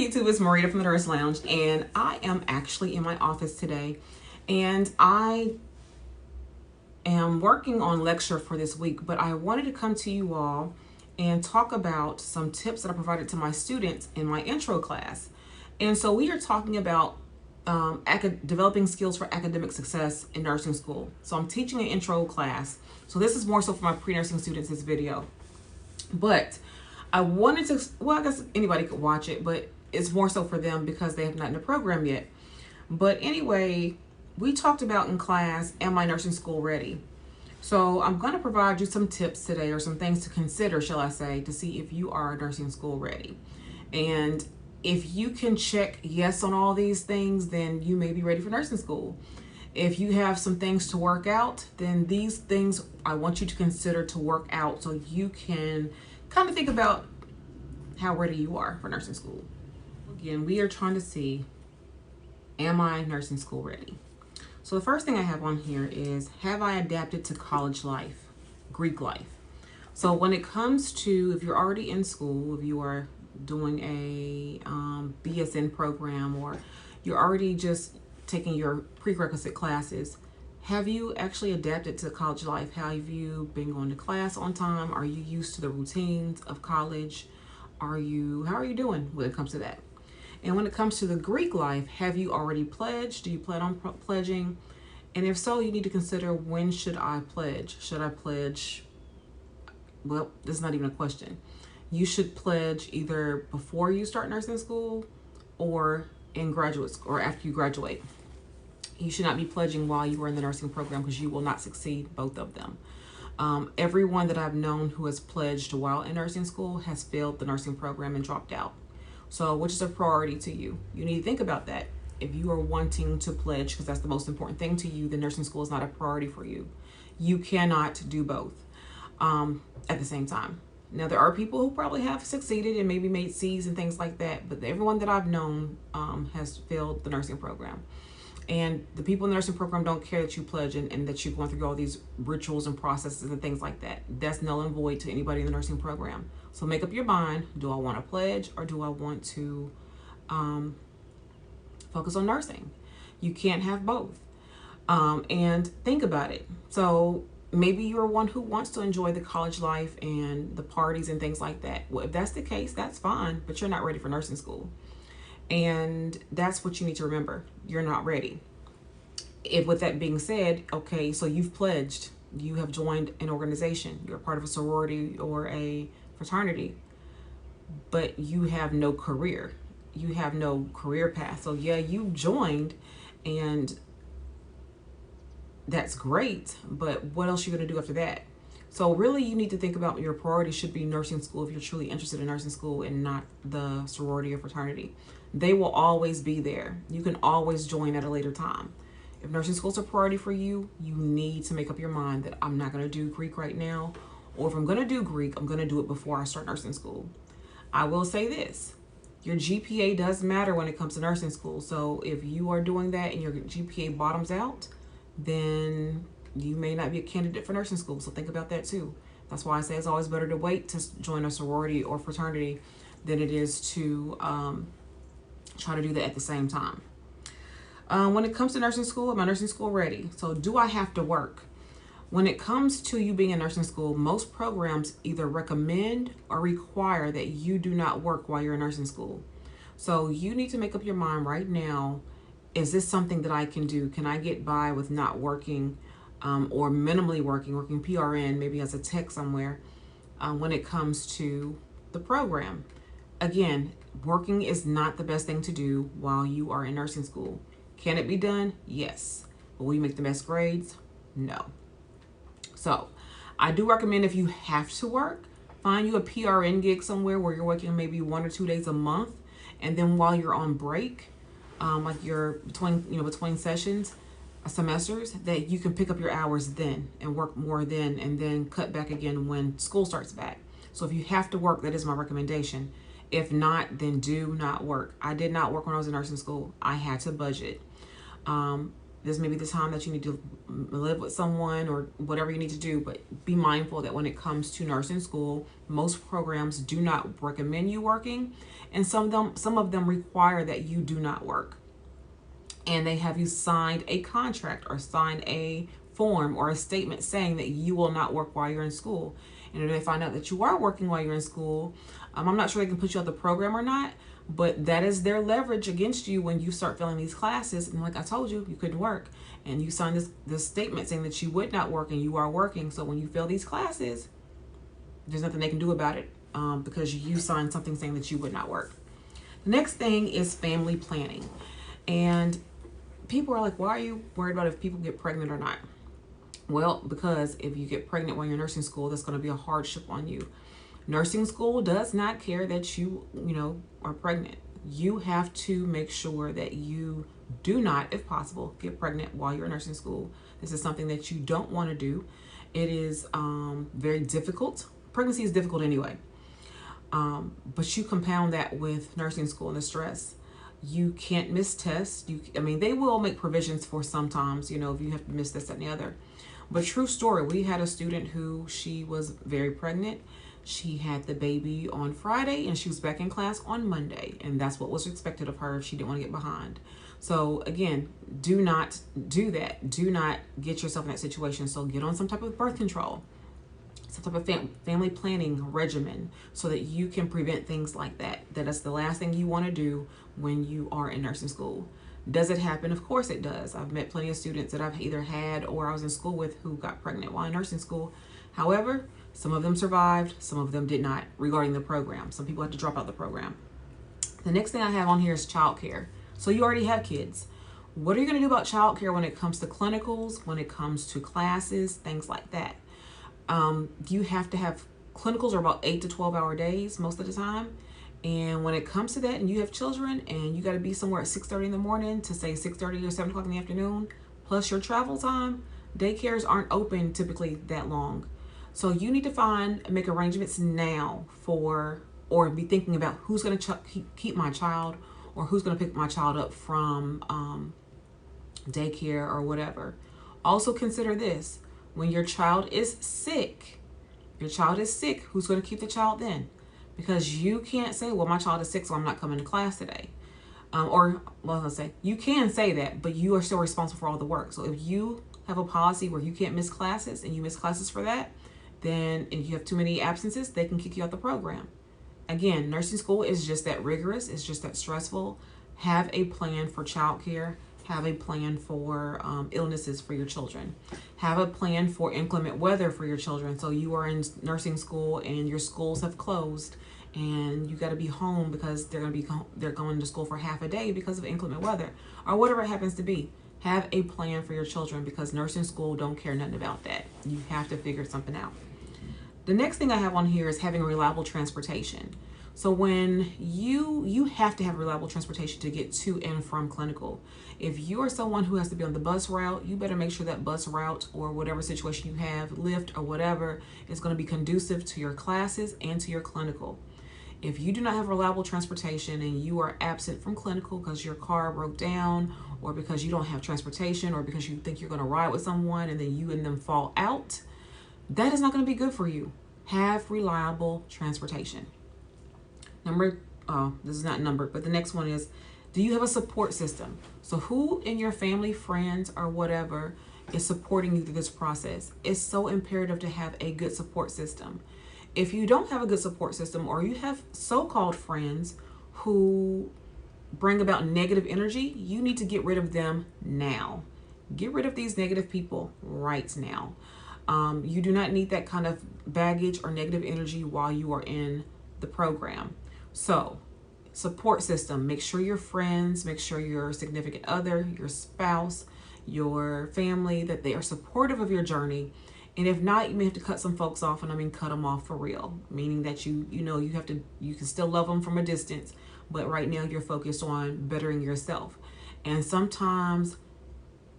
YouTube, it's Marida from the Nurse Lounge, and I am actually in my office today, and I am working on lecture for this week, but I wanted to come to you all and talk about some tips that I provided to my students in my intro class. And so we are talking about developing skills for academic success in nursing school. So I'm teaching an intro class. So this is more so for my pre-nursing students, this video. But I wanted to, well, I guess anybody could watch it, but it's more so for them because they have not in the program yet. But anyway, we talked about in class, am I nursing school ready? So I'm going to provide you some tips today, or some things to consider, shall I say, to see if you are nursing school ready. And if you can check yes on all these things, then you may be ready for nursing school. If you have some things to work out, then these things I want you to consider to work out so you can kind of think about how ready you are for nursing school. Again, we are trying to see, am I nursing school ready? So the first thing I have on here is, have I adapted to college life, Greek life? So when it comes to, if you're already in school, if you are doing a BSN program, or you're already just taking your prerequisite classes, have you actually adapted to college life? How have you been going to class on time? Are you used to the routines of college? How are you doing when it comes to that? And when it comes to the Greek life, have you already pledged? Do you plan on pledging? And if so, you need to consider, when should I pledge? Should I pledge? Well, this is not even a question. You should pledge either before you start nursing school or in graduate school, or after you graduate. You should not be pledging while you are in the nursing program, because you will not succeed both of them. Everyone that I've known who has pledged while in nursing school has failed the nursing program and dropped out. So which is a priority to you? You need to think about that. If you are wanting to pledge, because that's the most important thing to you, then nursing school is not a priority for you. You cannot do both at the same time. Now, there are people who probably have succeeded and maybe made C's and things like that, but everyone that I've known has failed the nursing program. And the people in the nursing program don't care that you pledge and that you're going through all these rituals and processes and things like that. That's null and void to anybody in the nursing program. So make up your mind, do I want to pledge, or do I want to focus on nursing? You can't have both. And think about it. So maybe you're one who wants to enjoy the college life and the parties and things like that. Well, if that's the case, that's fine, but you're not ready for nursing school. And that's what you need to remember. You're not ready. With that being said, okay, so you've pledged, you have joined an organization, you're part of a sorority or a fraternity, but you have no career. You have no career path. So yeah, you joined, and that's great, but what else are you going to do after that? So really, you need to think about, your priority should be nursing school if you're truly interested in nursing school, and not the sorority or fraternity. They will always be there. You can always join at a later time. If nursing school is a priority for you, you need to make up your mind that I'm not going to do Greek right now, or if I'm going to do Greek, I'm going to do it before I start nursing school. I will say this, your GPA does matter when it comes to nursing school. So if you are doing that and your GPA bottoms out, then you may not be a candidate for nursing school. So think about that too. That's why I say it's always better to wait to join a sorority or fraternity than it is to try to do that at the same time. When it comes to nursing school, am I nursing school ready? So do I have to work? When it comes to you being in nursing school, most programs either recommend or require that you do not work while you're in nursing school. So you need to make up your mind right now, is this something that I can do? Can I get by with not working or minimally working PRN, maybe as a tech somewhere, when it comes to the program? Again, working is not the best thing to do while you are in nursing school. Can it be done? Yes. But will you make the best grades? No. So I do recommend, if you have to work, find you a PRN gig somewhere where you're working maybe 1 or 2 days a month. And then while you're on break, like you're between sessions, semesters, that you can pick up your hours then and work more then, and then cut back again when school starts back. So if you have to work, that is my recommendation. If not, then do not work. I did not work when I was in nursing school. I had to budget. This may be the time that you need to live with someone or whatever you need to do, but be mindful that when it comes to nursing school, most programs do not recommend you working, and some of them require that you do not work. And they have you signed a contract or sign a form or a statement saying that you will not work while you're in school. And if they find out that you are working while you're in school, I'm not sure they can put you out the program or not, but that is their leverage against you when you start failing these classes. And like I told you, you couldn't work. And you signed this statement saying that you would not work, and you are working. So when you fail these classes, there's nothing they can do about it, because you signed something saying that you would not work. The next thing is family planning. And people are like, why are you worried about if people get pregnant or not? Well, because if you get pregnant while you're in nursing school, that's going to be a hardship on you. Nursing school does not care that you are pregnant. You have to make sure that you do not, if possible, get pregnant while you're in nursing school. This is something that you don't want to do. It is very difficult. Pregnancy is difficult anyway. But you compound that with nursing school and the stress. You can't miss tests. They will make provisions for sometimes, if you have to miss this, that, and the other. But true story, we had a student who, she was very pregnant. She had the baby on Friday and she was back in class on Monday. And that's what was expected of her if she didn't want to get behind. So again, do not do that. Do not get yourself in that situation. So get on some type of birth control, some type of family planning regimen, so that you can prevent things like that. That is the last thing you want to do when you are in nursing school. Does it happen? Of course it does. I've met plenty of students that I've either had or I was in school with who got pregnant while in nursing school. However, some of them survived, some of them did not, regarding the program. Some people had to drop out the program. The next thing I have on here is childcare. So you already have kids. What are you going to do about childcare when it comes to clinicals, when it comes to classes, things like that? You have to have clinicals are about 8 to 12-hour days most of the time. And when it comes to that, and you have children and you got to be somewhere at 6:30 in the morning to say 6:30 or 7 o'clock in the afternoon, plus your travel time, daycares aren't open typically that long. So you need to make arrangements now or be thinking about who's going to keep my child, or who's going to pick my child up from daycare or whatever. Also consider this: when your child is sick, who's going to keep the child then? Because you can't say, well, my child is sick, so I'm not coming to class today. You can say that, but you are still responsible for all the work. So if you have a policy where you can't miss classes and you miss classes for that, then if you have too many absences, they can kick you out the program. Again, nursing school is just that rigorous. It's just that stressful. Have a plan for childcare. Have a plan for illnesses for your children. Have a plan for inclement weather for your children. So you are in nursing school and your schools have closed and you got to be home because they're going to school for half a day because of inclement weather, or whatever it happens to be. Have a plan for your children, because nursing school don't care nothing about that. You have to figure something out. The next thing I have on here is having reliable transportation. So when you have to have reliable transportation to get to and from clinical. If you are someone who has to be on the bus route, you better make sure that bus route or whatever situation you have, Lyft or whatever, is going to be conducive to your classes and to your clinical. If you do not have reliable transportation and you are absent from clinical because your car broke down, or because you don't have transportation, or because you think you're going to ride with someone and then you and them fall out, that is not going to be good for you. Have reliable transportation. This is not numbered, but the next one is, do you have a support system? So who in your family, friends, or whatever is supporting you through this process? It's so imperative to have a good support system. If you don't have a good support system, or you have so-called friends who bring about negative energy, you need to get rid of them now. Get rid of these negative people right now. You do not need that kind of baggage or negative energy while you are in the program. So, support system, make sure your friends, make sure your significant other, your spouse, your family, that they are supportive of your journey. And if not, you may have to cut some folks off, and I mean cut them off for real, meaning that you can still love them from a distance, but right now you're focused on bettering yourself. And sometimes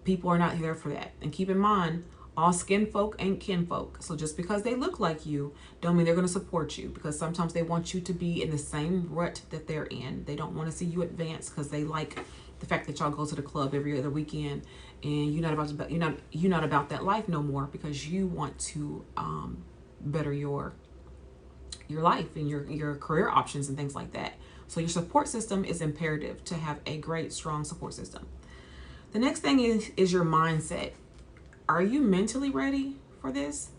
people are not there for that. And keep in mind, All skin folk ain't kinfolk. So just because they look like you don't mean they're going to support you, because sometimes they want you to be in the same rut that they're in. They don't want to see you advance because they like the fact that y'all go to the club every other weekend, and you're not about that life no more, because you want to better your life and your career options and things like that. So your support system is imperative to have a great, strong support system. The next thing is your mindset. Are you mentally ready for this?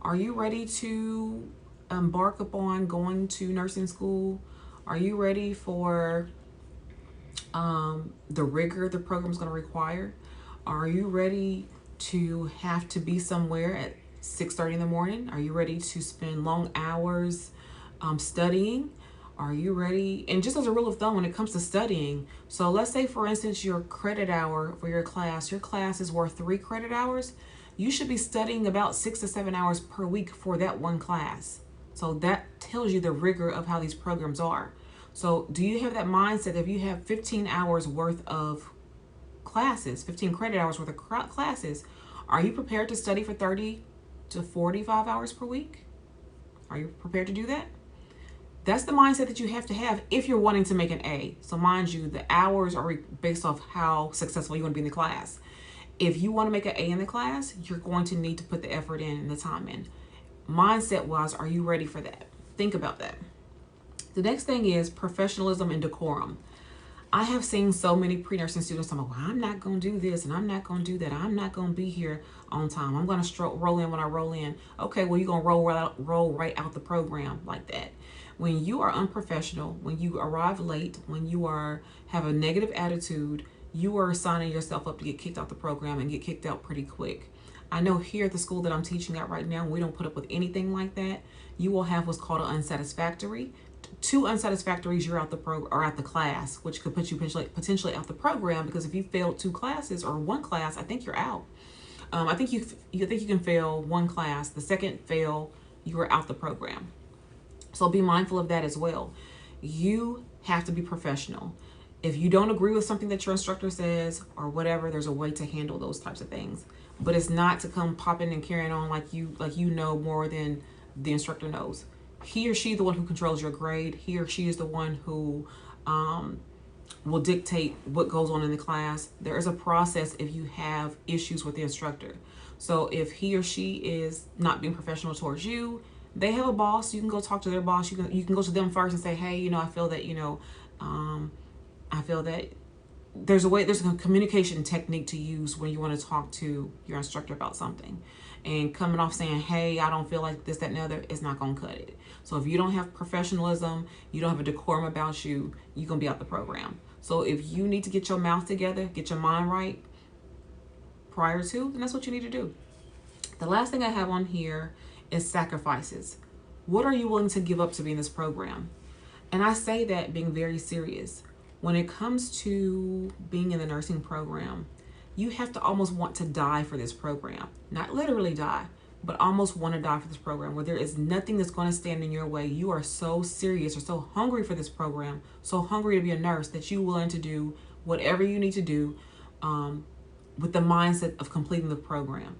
Are you ready to embark upon going to nursing school? Are you ready for the rigor the program is going to require? Are you ready to have to be somewhere at 6:30 in the morning? Are you ready to spend long hours studying? Are you ready? And just as a rule of thumb, when it comes to studying, so let's say, for instance, your credit hour for your class is worth 3 credit hours. You should be studying about 6 to 7 hours per week for that one class. So that tells you the rigor of how these programs are. So do you have that mindset that if you have 15 hours worth of classes, 15 credit hours worth of classes, are you prepared to study for 30 to 45 hours per week? Are you prepared to do that? That's the mindset that you have to have if you're wanting to make an A. So mind you, the hours are based off how successful you want to be in the class. If you want to make an A in the class, you're going to need to put the effort in and the time in. Mindset wise, are you ready for that? Think about that. The next thing is professionalism and decorum. I have seen so many pre-nursing students talking about, well, I'm not going to do this and I'm not going to do that. I'm not going to be here on time. I'm going to roll in when I roll in. Okay, well, you're going to roll right out the program like that. When you are unprofessional, when you arrive late, when you have a negative attitude, you are signing yourself up to get kicked out the program and get kicked out pretty quick. I know here at the school that I'm teaching at right now, we don't put up with anything like that. You will have what's called an unsatisfactory. 2 unsatisfactories, you're out the class, which could put you potentially out the program, because if you failed 2 classes or 1 class, I think you're out. I think you can fail 1 class. The second fail, you are out the program. So be mindful of that as well. You have to be professional. If you don't agree with something that your instructor says or whatever, there's a way to handle those types of things. But it's not to come popping and carrying on like you know more than the instructor knows. He or she is the one who controls your grade. He or she is the one who will dictate what goes on in the class. There is a process if you have issues with the instructor. So if he or she is not being professional towards you, they have a boss. You can go talk to their boss. You can go to them first and say, hey, I feel that, I feel that there's a communication technique to use when you want to talk to your instructor about something. And coming off saying, hey, I don't feel like this, that, and the other, is not going to cut it. So if you don't have professionalism, you don't have a decorum about you, you're going to be out the program. So if you need to get your mouth together, get your mind right prior to, then that's what you need to do. The last thing I have on here is sacrifices. What are you willing to give up to be in this program? And I say that being very serious. When it comes to being in the nursing program, you have to almost want to die for this program. Not literally die, but almost want to die for this program, where there is nothing that's going to stand in your way. You are so serious or so hungry for this program, so hungry to be a nurse, that you're willing to do whatever you need to do with the mindset of completing the program.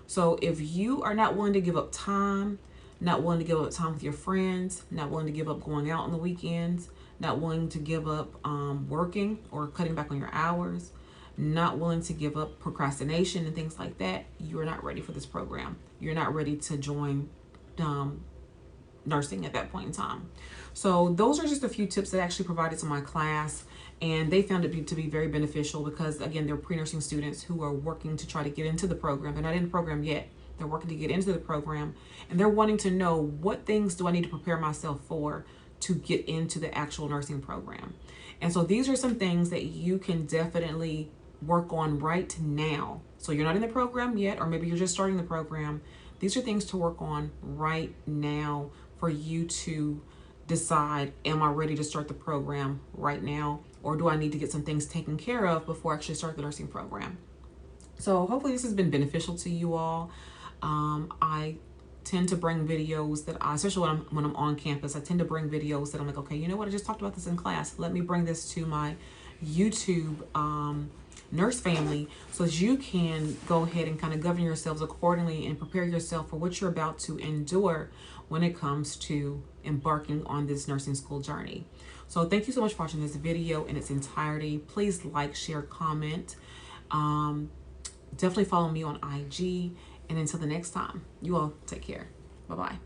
So if you are not willing to give up time, not willing to give up time with your friends, not willing to give up going out on the weekends, not willing to give up working or cutting back on your hours, not willing to give up procrastination and things like that, you are not ready for this program. You're not ready to join nursing at that point in time. So those are just a few tips that I actually provided to my class, and they found it to be very beneficial because, again, they're pre-nursing students who are working to try to get into the program. They're not in the program yet. They're working to get into the program, and they're wanting to know, what things do I need to prepare myself for to get into the actual nursing program? And so these are some things that you can definitely work on right now. So you're not in the program yet, or maybe you're just starting the program. These are things to work on right now for you to decide, am I ready to start the program right now, or do I need to get some things taken care of before I actually start the nursing program? So hopefully this has been beneficial to you all. I tend to bring videos that especially when I'm on campus, I tend to bring videos that I'm like, okay, you know what, I just talked about this in class. Let me bring this to my YouTube nurse family, so that you can go ahead and kind of govern yourselves accordingly and prepare yourself for what you're about to endure when it comes to embarking on this nursing school journey. So thank you so much for watching this video in its entirety. Please like, share, comment. Definitely follow me on IG. And until the next time, you all take care. Bye-bye.